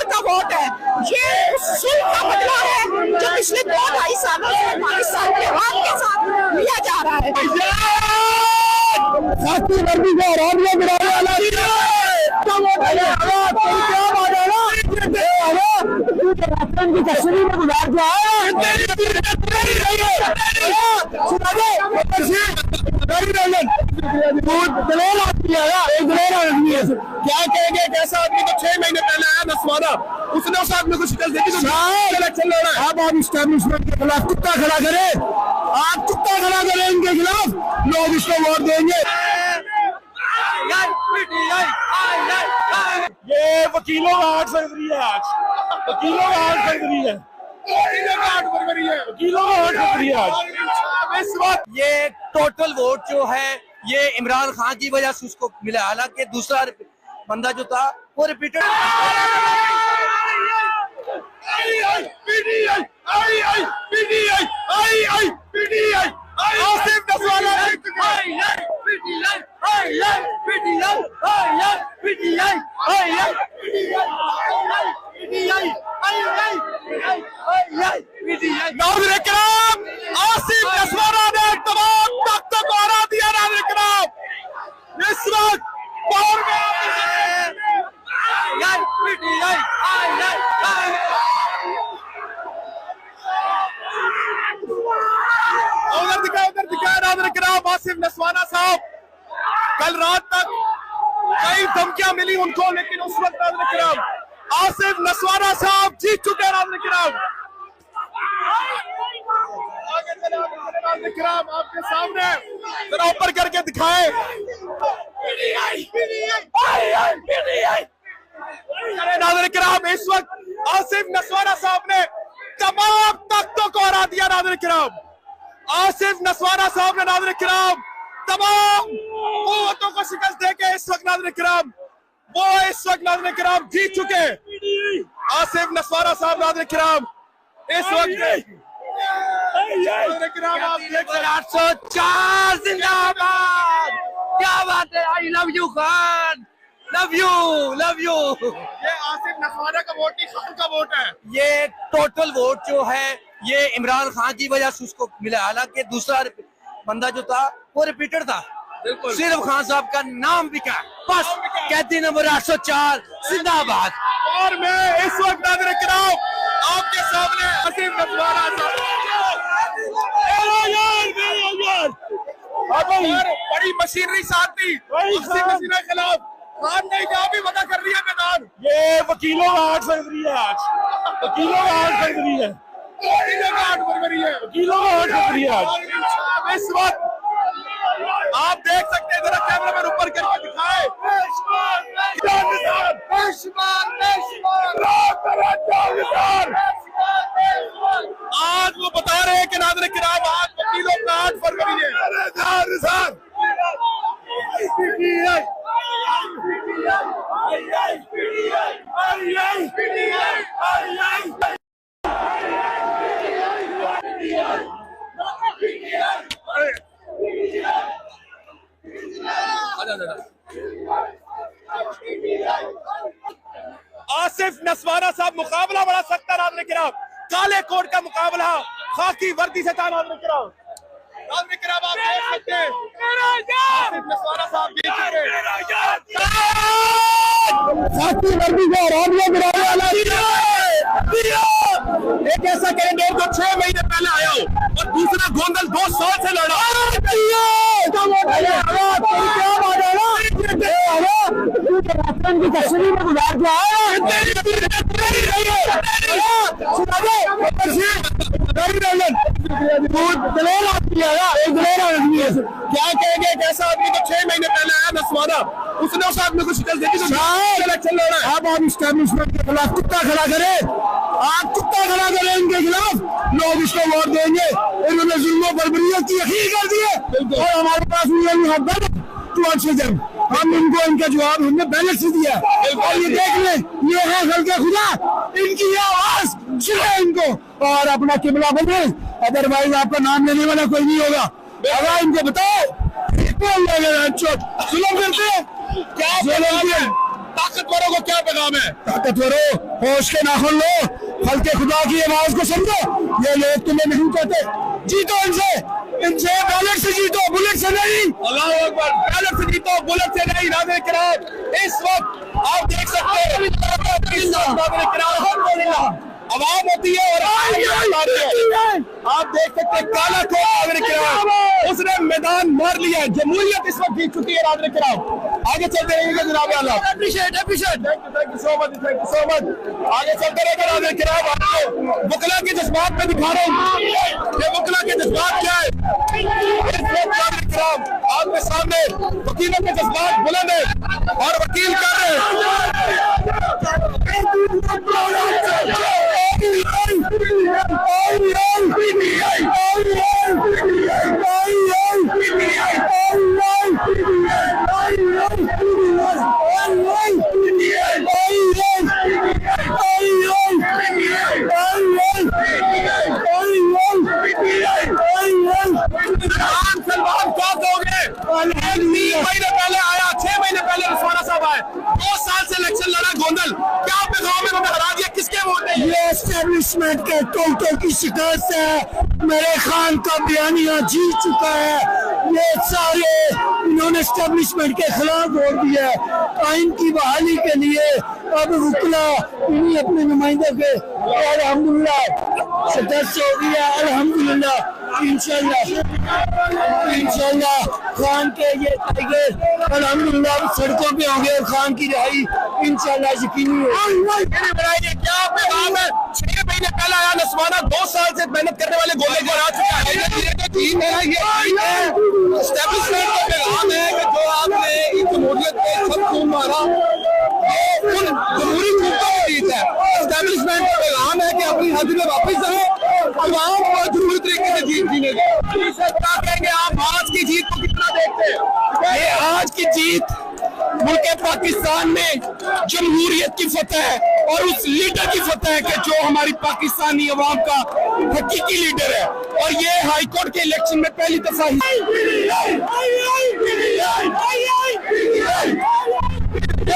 का वोट है, ये उस का बदला है जो पिछले 2-2.5 सालों से पाकिस्तान के हाथ के साथ लिया जा रहा है। क्या कहेंगे, कैसा आदमी तो 6 महीने पहले आया नस्वाना, उसने उस आदमी को शिकस्त दी थी। इलेक्शन लड़ रहा है। अब आप इस्टेब्लिशमेंट के खिलाफ कुत्ता खड़ा करें, आप कुत्ता खड़ा करें इनके खिलाफ, लोग इसको वोट देंगे। ये वकीलों का 8 फरवरी है, आज वकीलों का 8 फरवरी है, वकीलों का 8 फरवरी है आज। इस वक्त ये टोटल वोट जो है ये इमरान खान की वजह से उसको मिला, हालांकि दूसरा बंदा जो था वो रिपीटेड। आसिफ नस्वाना ने तमाम ताकतों को हरा दिया। इस वक्त पावर में उधर दिखाया आसिफ नस्वाना साहब, कल रात तक कई धमकियां मिली उनको, लेकिन उस वक्त आसिफ नस्वाना साहब जीत चुके हैं। आपके सामने जरा ऊपर करके दिखाए। इस वक्त आसिफ नस्वाना साहब ने तमाम ताकतों को हरा दिया। आसिफ नस्वाना साहब ने तमाम कुव्वतों को शिकस्त देके इस वक्त वो जीत चुके। आसिफ नस्वाना साहब इस वक्त 804 जिंदाबाद। क्या बात है, I love you Khan, love you. ये आसिफ नस्वाना का वोट नहीं, खान का वोट है। ये टोटल वोट जो है ये इमरान खान की वजह से उसको मिला, हालांकि दूसरा बंदा जो था वो रिपीटेड था। सिर्फ खान साहब का नाम बिका, बस कैदी नंबर 804 जिंदाबाद। और मैं इस वक्त आपके सामने आसिफ नस्वाना बड़ी मशीनरी साथ थी के खिलाफ। खान ने क्या भी वजह कर लिया मैदान। ये वकीलों का 8 फरवरी है, आज वकीलों का 8 फरवरी है, वकीलों का 8 फरवरी है आज। इस वक्त आप देख सकते हैं, जरा कैमरा मैन ऊपर करके दिखाए। आज वो बता रहे हैं कि नाज़रीन किराम आज वकीलों का 8 फरवरी है। आसिफ नस्वाना साहब मुकाबला बड़ा सख्त है। नाज़रीन किराम काले कोट का मुकाबला खाकी वर्दी से था। नाज़रीन किराम आप देख सकते हैं आसिफ नस्वाना साहब जीत चुके। खाकी वर्दी को हरा दिया। एक ऐसा कैंडिडेट जो 6 महीने पहले आया हो और दूसरा गोंदल 2 साल से लड़ा। क्या कहेंगे, कैसा आदमी तो 6 महीने पहले आया नस्वाना, उसने उस आदमी को शिकस्त दी थी। इलेक्शन लड़ रहा है। अब आप इस्टेब्लिशमेंट के खिलाफ कुत्ता खड़ा करें, आप कुत्ता खड़ा करें इनके खिलाफ, लोग इसको वोट देंगे। इन्होंने जुल्मों पर बर्बरियत की यकीन कर दिए और हमारे पास हम इनको इनका जवाब हमने बैलेंस से दिया। और ये देख लें, ये है खल्के खुदा, इनकी ये आवाज चिल्लाए इनको और अपना किबला बने, अदरवाइज आपका नाम लेने वाला कोई नहीं होगा। अगर इनको बताओ जुल्म करते हैं क्या, ताकतवरों को क्या पैगाम है? ताकतवरों, होश के नाखुन लो, हल्के खुदा की आवाज को समझो। ये लोग तुम्हें नहीं कहते, जीतो इनसे, इनसे बैलेट से जीतो, बुलेट से नहीं। अल्लाह अकबर, बैलेट से जीतो, बुलेट से नहीं। नाज़रीन किराम, इस वक्त आप देख सकते हैं आवाम होती है और आप देख सकते हैं काला को नाज़रीन किराम उसने मैदान मार लिया है। जमहूरियत इस वक्त जीत चुकी है नाज़रीन किराम। आगे चलते रहेंगे जनाब आला। Appreciate thank you so much, thank you so much. आगे चलते रहेंगे नाज़रीन किराम। आपको वकला के जज्बात में दिखा रहा हूँ, ये वकला के जज्बात क्या है। इस वक्त नाज़रीन किराम आपके सामने वकीलों के जज्बात बुलंद है और वकील कर रहे हैं। सलमान क्या कहोगे? 3 महीने पहले आया, 6 महीने पहले रसवाना साहब आए, 2 साल से इलेक्शन लड़ा गोंदल, क्या आपने गाँव में उन्हें हरा दिया? किसके वोट है? ये एस्टेब्लिशमेंट के टोटल की शिकायत से मेरे खान का बयानिया जीत चुका है। ये सारे इन्होंने एस्टेब्लिशमेंट के खिलाफ वोट दिया है। आइन की बहाली के लिए अब वकला इन्हीं अपने नुमाइंदों के अल्हम्दुलिल्लाह सदस्य हो गया। अल्हम्दुलिल्लाह इंशाल्लाह खान के ये टाइगर अल्हम्दुलिल्लाह सड़कों पे होंगे और खान की रिहाई इंशाल्लाह यकीनी है। क्या पैगाम है? 6 महीने पहले आया नसवाना, 2 साल से मेहनत करने वाले गोले को हरा चुका है। एस्टेब्लिशमेंट का पैगाम है कि जो आपने जमहूरियत पे सब खून मारा, ये उन जमहूरी खूनों की जीत है। एस्टेब्लिशमेंट का पैगाम है कि अपनी हद में वापस जाओ, आवाम को जरूरी तरीके से जीत जीने दो। क्या कहेंगे आप आज की जीत को कितना देखते हैं? ये आज की जीत मुल्क पाकिस्तान में जमहूरियत की फतह है और उस लीडर की फतह है कि जो हमारी पाकिस्तानी अवाम का हकीकी लीडर है। और ये हाई कोर्ट के इलेक्शन में पहली दफा